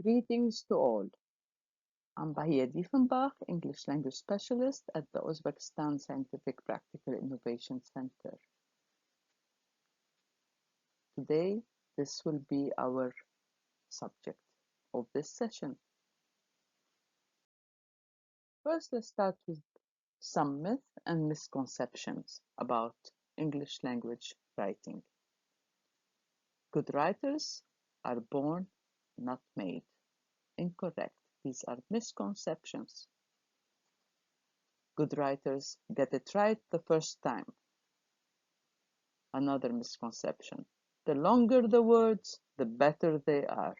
Greetings to all. I'm Bahia Diefenbach, English Language Specialist at the Uzbekistan Scientific Practical Innovation Center. Today, this will be our subject of this session. First, let's start with some myths and misconceptions about English language writing. Good writers are born, not made. Incorrect. These are misconceptions. Good writers get it right the first time. Another misconception. The longer the words, the better they are.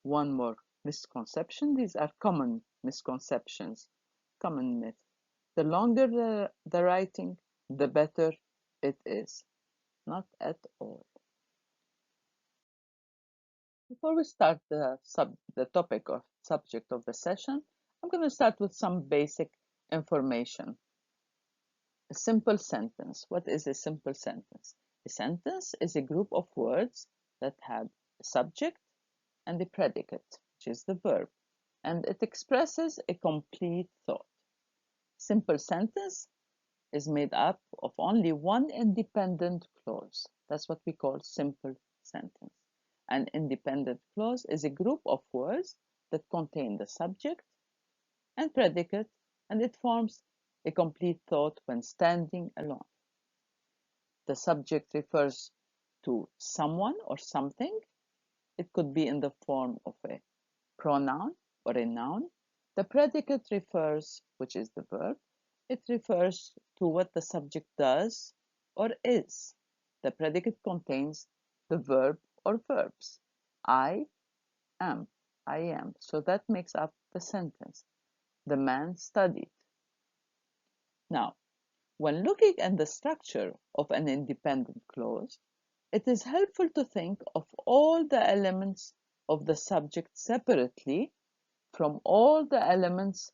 One more misconception. These are common misconceptions, common myth. The longer the writing, the better it is. Not at all. Before we start the topic or subject of the session, I'm going to start with some basic information. A simple sentence. What is a simple sentence? A sentence is a group of words that have a subject and a predicate, which is the verb, and it expresses a complete thought. Simple sentence is made up of only one independent clause. That's what we call simple sentence. An independent clause is a group of words that contain the subject and predicate, and it forms a complete thought when standing alone. The subject refers to someone or something. It could be in the form of a pronoun or a noun. The predicate refers, which is the verb, it refers to what the subject does or is. The predicate contains the verb or verbs. I am. So that makes up the sentence. The man studied. Now, when looking at the structure of an independent clause, it is helpful to think of all the elements of the subject separately from all the elements,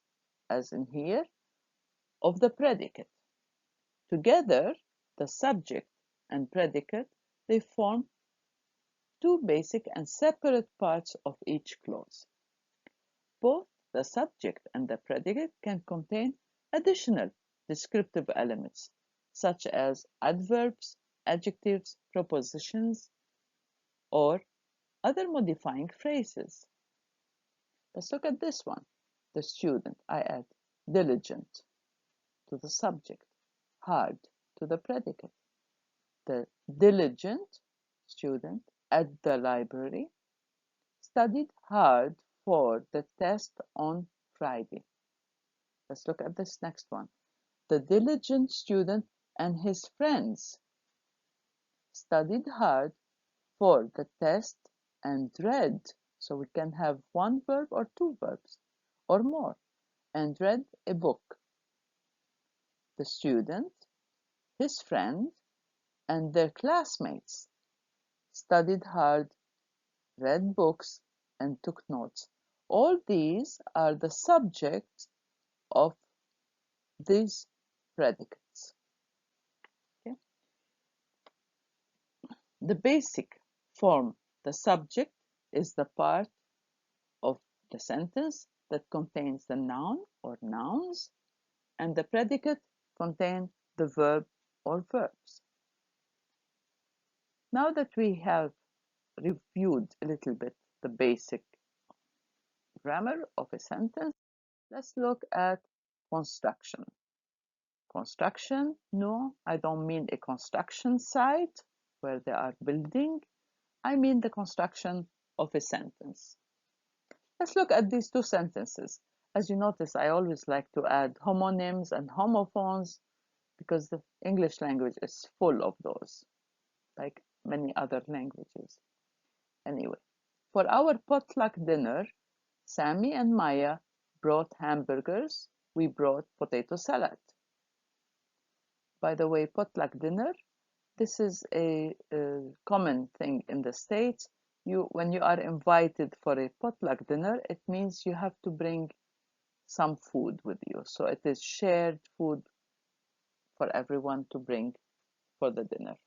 as in here, of the predicate. Together, the subject and predicate, they form two basic and separate parts of each clause. Both the subject and the predicate can contain additional descriptive elements, such as adverbs, adjectives, prepositions, or other modifying phrases. Let's look at this one. The student, I add diligent to the subject, hard to the predicate. The diligent student at the library studied hard for the test on Friday. Let's look at this next one. The diligent student and his friends studied hard for the test and read. So we can have one verb or two verbs or more, and read a book. The student, his friend, and their classmates studied hard, read books, and took notes. All these are the subjects of these predicates. Okay? The basic form, the subject, is the part of the sentence that contains the noun or nouns, and the predicate contains the verb or verbs. Now that we have reviewed a little bit the basic grammar of a sentence, let's look at construction. Construction, no, I don't mean a construction site where they are building. I mean the construction of a sentence. Let's look at these two sentences. As you notice, I always like to add homonyms and homophones because the English language is full of those, like many other languages. Anyway, for our potluck dinner, Sammy and Maya brought hamburgers. We brought potato salad. By the way, potluck dinner, this is a common thing in the States. When you are invited for a potluck dinner, it means you have to bring some food with you. So it is shared food for everyone to bring for the dinner.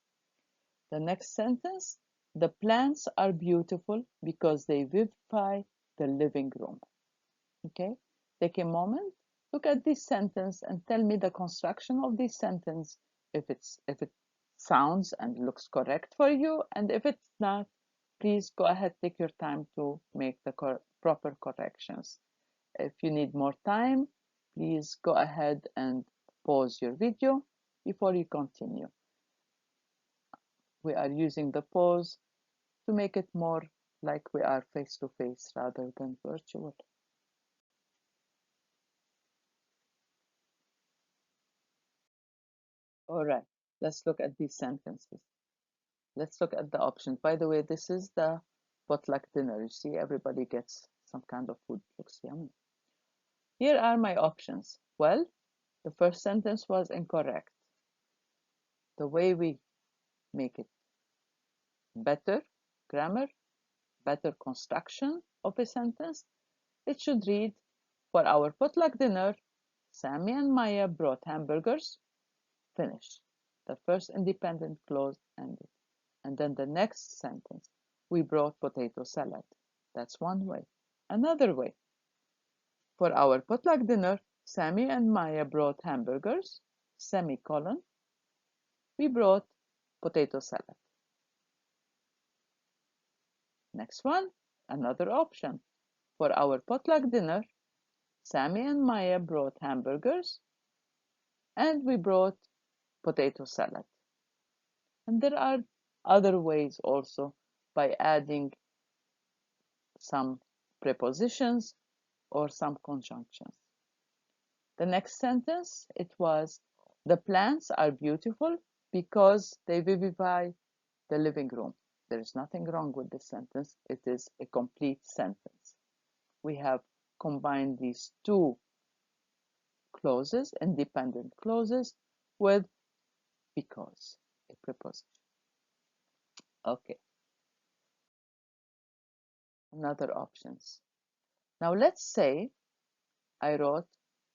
The next sentence, The plants are beautiful because they vivify the living room. Okay, take a moment, look at this sentence and tell me the construction of this sentence, if it sounds and looks correct for you, and if it's not, please go ahead, take your time to make the proper corrections. If you need more time, please go ahead and pause your video before you continue. We are using the pause to make it more like we are face to face rather than virtual. All right, let's look at these sentences. Let's look at the options. By the way, this is the potluck dinner. You see, everybody gets some kind of food. Looks yummy. Here are my options. Well, the first sentence was incorrect. The way we make it better grammar, better construction of a sentence, it should read, for our potluck dinner, Sammy and Maya brought hamburgers. Finish. The first independent clause ended. And then the next sentence, we brought potato salad. That's one way. Another way, for our potluck dinner, Sammy and Maya brought hamburgers, semicolon, we brought potato salad. Next one, another option. For our potluck dinner, Sammy and Maya brought hamburgers, and we brought potato salad. And there are other ways also by adding some prepositions or some conjunctions. The next sentence, it was, the plants are beautiful because they vivify the living room. There is nothing wrong with this sentence. It is a complete sentence. We have combined these two clauses, independent clauses, with because, a preposition. Okay, another options. Now let's say I wrote,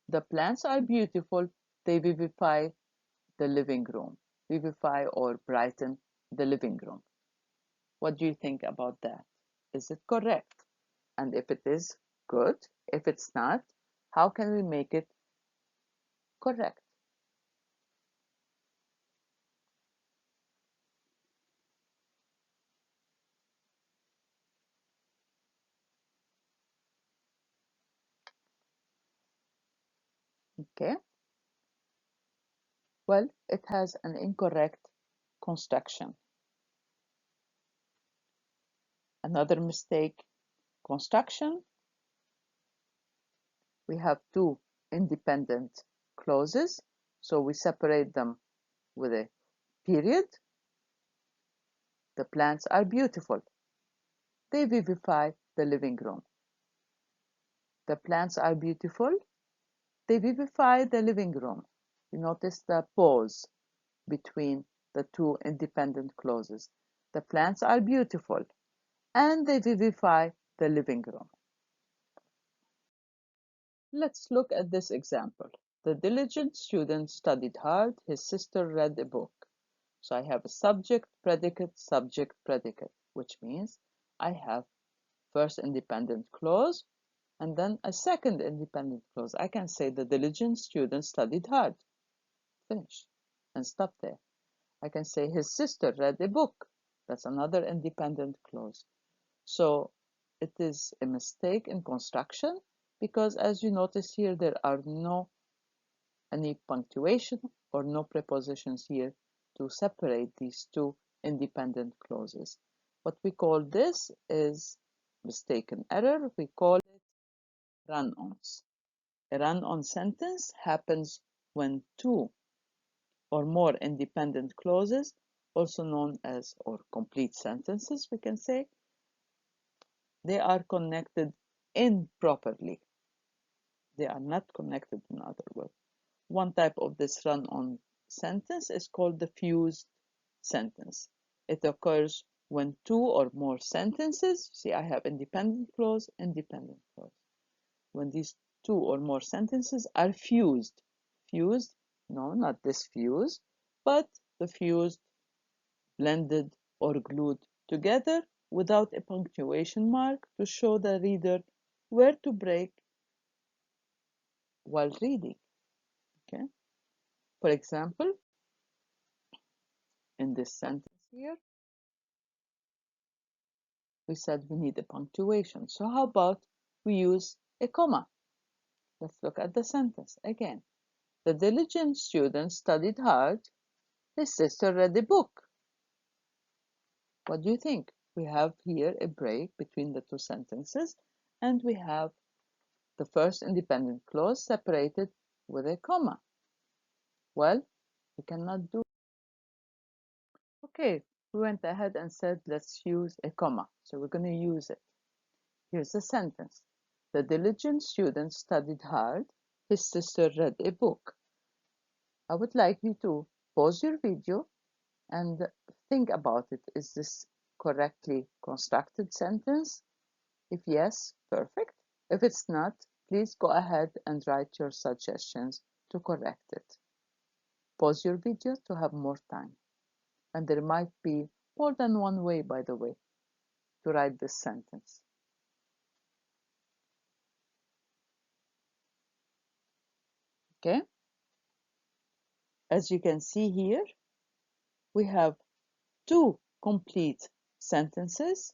the plants are beautiful, they vivify the living room. Vivify or brighten the living room. What do you think about that? Is it correct? And if it is, good. If it's not, how can we make it correct? Okay. Well, it has an incorrect construction. Another mistake, construction. We have two independent clauses, so we separate them with a period. The plants are beautiful. They vivify the living room. The plants are beautiful. They vivify the living room. You notice the pause between the two independent clauses. The plants are beautiful and they vivify the living room. Let's look at this example. The diligent student studied hard. His sister read a book. So I have a subject, predicate, which means I have first independent clause and then a second independent clause. I can say the diligent student studied hard. Finish and stop there. I can say his sister read a book. That's another independent clause. So it is a mistake in construction because as you notice here, there are no any punctuation or no prepositions here to separate these two independent clauses. What we call this is mistaken error. We call it run-ons. A run-on sentence happens when two or more independent clauses, also known as or complete sentences, we can say, they are connected improperly. They are not connected in other words. One type of this run-on sentence is called the fused sentence. It occurs when two or more sentences, see I have independent clause, independent clause. When these two or more sentences are fused. Fused, no, not this fused, but the fused, blended, or glued together without a punctuation mark to show the reader where to break while reading. Okay. For example, in this sentence here, we said we need a punctuation. So how about we use a comma? Let's look at the sentence again. The diligent student studied hard. His sister read a book. What do you think? We have here a break between the two sentences, and we have the first independent clause separated with a comma. Well, we cannot do. Okay, we went ahead and said let's use a comma. So we're going to use it. Here's the sentence. The diligent student studied hard. His sister read a book. I would like you to pause your video and think about it. Is this correctly constructed sentence? If yes, perfect. If it's not, please go ahead and write your suggestions to correct it. Pause your video to have more time. And there might be more than one way, by the way, to write this sentence. Okay? As you can see here, we have two complete sentences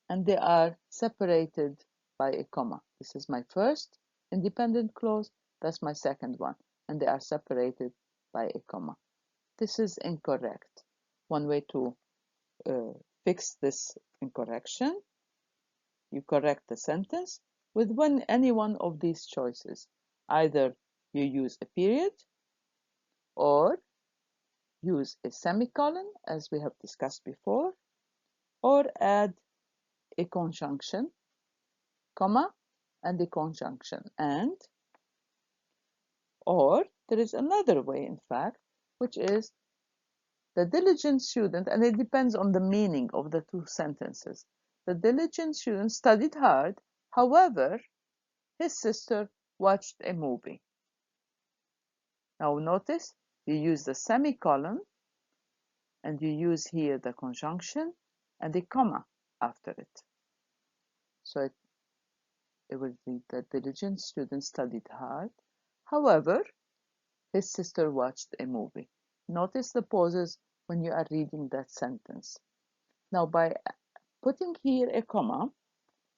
and they are separated by a comma. This is my first independent clause, that's my second one, and they are separated by a comma. This is incorrect. One way to fix this incorrection, you correct the sentence with any one of these choices. Either you use a period or use a semicolon, as we have discussed before, or add a conjunction, comma, and a conjunction, and, or there is another way, in fact, which is the diligent student, and it depends on the meaning of the two sentences. The diligent student studied hard, however, his sister watched a movie. Now notice, you use the semicolon, and you use here the conjunction and the comma after it. So it will be the diligent student studied hard. However, his sister watched a movie. Notice the pauses when you are reading that sentence. Now, by putting here a comma,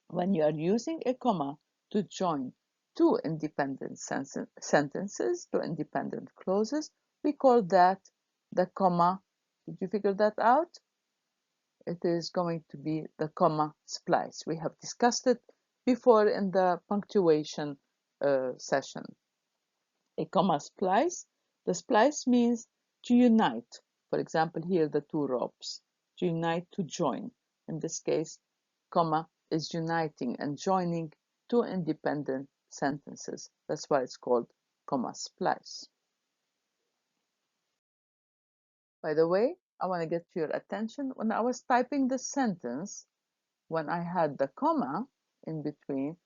when you are using a comma to join two independent sentences, two independent clauses, we call that the comma. Did you figure that out? It is going to be the comma splice. We have discussed it before in the punctuation session. A comma splice. The splice means to unite. For example, here the two ropes. To unite, to join. In this case, comma is uniting and joining two independent sentences. That's why it's called comma splice. By the way, I want to get your attention. When I was typing the sentence, when I had the comma in between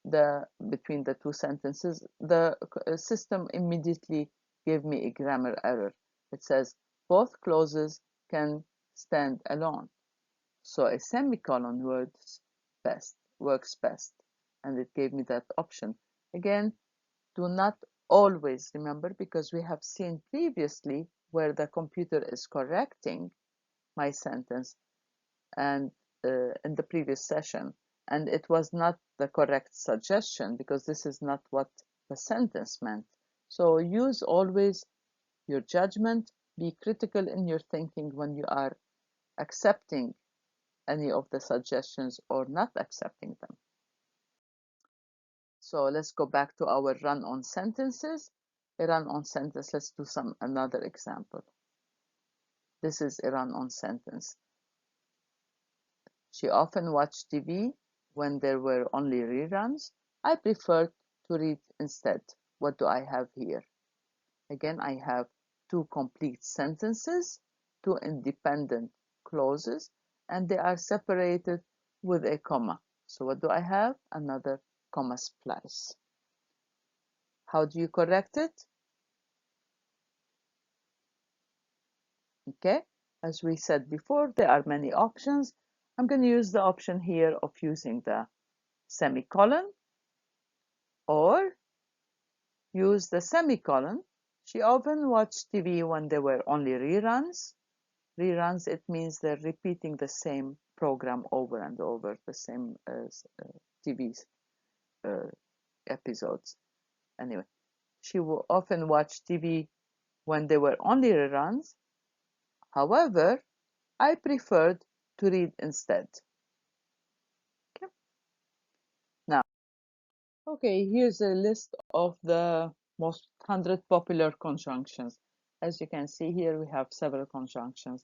the two sentences, the system immediately gave me a grammar error. It says both clauses can stand alone. So a semicolon works best, and it gave me that option. Again, do not always remember, because we have seen previously where the computer is correcting my sentence and in the previous session, and it was not the correct suggestion because this is not what the sentence meant. So use always your judgment, be critical in your thinking when you are accepting any of the suggestions or not accepting them. So let's go back to our run-on sentences. A run-on sentence, let's do another example. This is a run-on sentence. She often watched TV when there were only reruns. I preferred to read instead. What do I have here? Again, I have two complete sentences, two independent clauses, and they are separated with a comma. So what do I have? Another comma splice. How do you correct it? Okay, As we said before, there are many options. I'm going to use the option here of using the semicolon or use the semicolon. She often watched TV when there were only reruns. Reruns, it means they're repeating the same program over and over, the same TV episodes. Anyway, she will often watch TV when there were only reruns. However, I preferred to read instead. Okay. Now, okay, here's a list of the most 100 popular conjunctions. As you can see here, we have several conjunctions.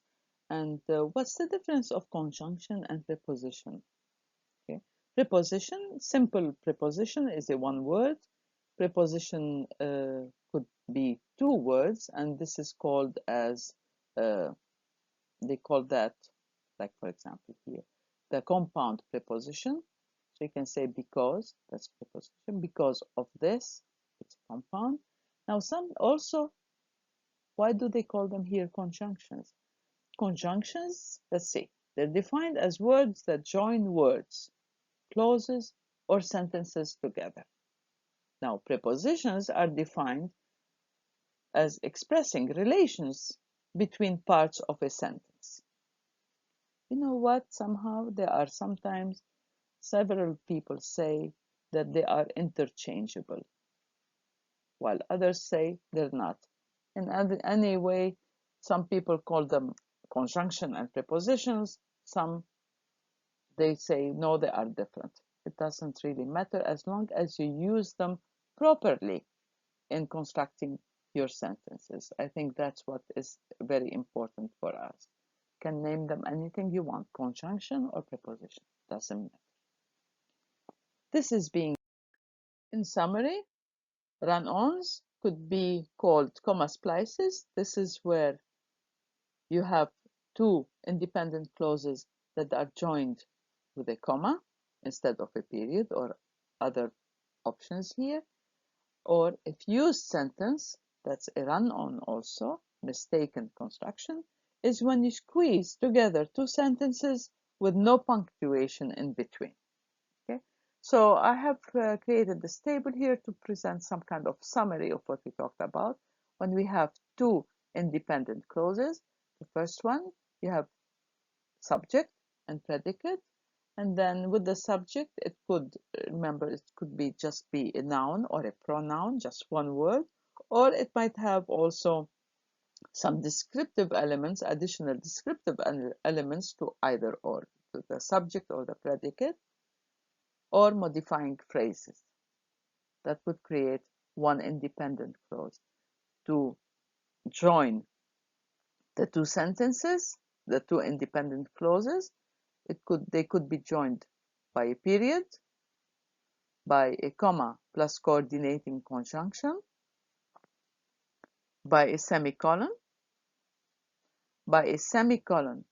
And what's the difference of conjunction and preposition? Okay. Preposition, simple preposition is a one word. Preposition could be two words, and this is called as, they call that, like for example here, the compound preposition. So you can say because, that's preposition, because of this, it's compound. Now some also, why do they call them here conjunctions? Conjunctions, let's see, they're defined as words that join words, clauses, or sentences together. Now prepositions are defined as expressing relations between parts of a sentence. You know what? Somehow there are sometimes several people say that they are interchangeable, while others say they're not. In any way, some people call them conjunction and prepositions. Some they say no, they are different. It doesn't really matter as long as you use them properly in constructing your sentences. I think that's what is very important for us. You can name them anything you want, conjunction or preposition, doesn't matter. This is being, in summary, run-ons could be called comma splices. This is where you have two independent clauses that are joined with a comma instead of a period or other options here. Or a fused sentence, that's a run-on also, mistaken construction, is when you squeeze together two sentences with no punctuation in between. Okay, so I have created this table here to present some kind of summary of what we talked about. When we have two independent clauses, the first one, you have subject and predicate, and then with the subject, it could, remember, it could be just be a noun or a pronoun, just one word, or it might have also some descriptive elements, additional descriptive elements to either or, to the subject or the predicate, or modifying phrases. That would create one independent clause. To join the two sentences, the two independent clauses, they could be joined by a period, by a comma plus coordinating conjunction, by a semicolon, by a semicolon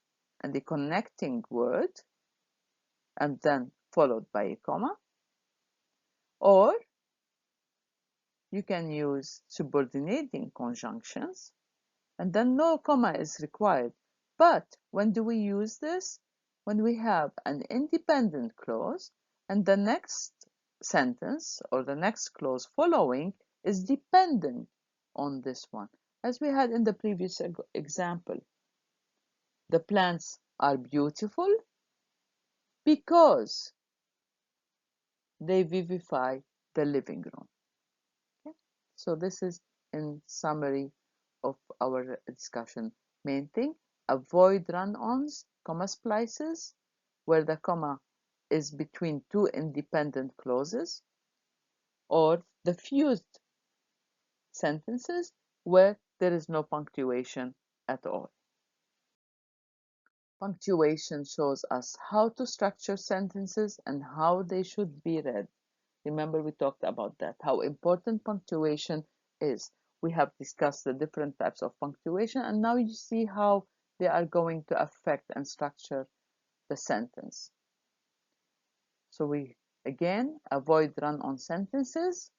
and a connecting word, and then followed by a comma, or you can use subordinating conjunctions, and then no comma is required. But when do we use this? When we have an independent clause and the next sentence or the next clause following is dependent on this one, as we had in the previous example. The plants are beautiful because they vivify the living room. Okay? So this is in summary of our discussion. Main thing, avoid run-ons, comma splices, where the comma is between two independent clauses, or the fused sentences where there is no punctuation at all. Punctuation shows us how to structure sentences and how they should be read. Remember, we talked about that, how important punctuation is. We have discussed the different types of punctuation, and now you see how they are going to affect and structure the sentence. So we, again, avoid run-on sentences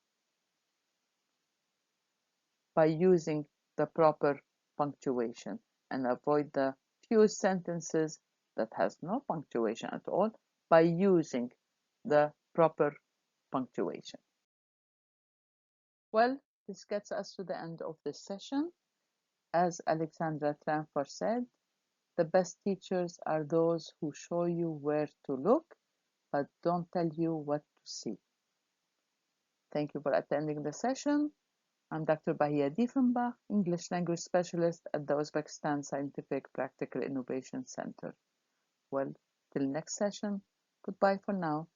by using the proper punctuation and avoid the fuse sentences that has no punctuation at all by using the proper punctuation. Well, this gets us to the end of this session. As Alexandra Tranford said, the best teachers are those who show you where to look, but don't tell you what to see. Thank you for attending the session. I'm Dr. Bahia Diefenbach, English Language Specialist at the Uzbekistan Scientific Practical Innovation Center. Well, till next session, goodbye for now.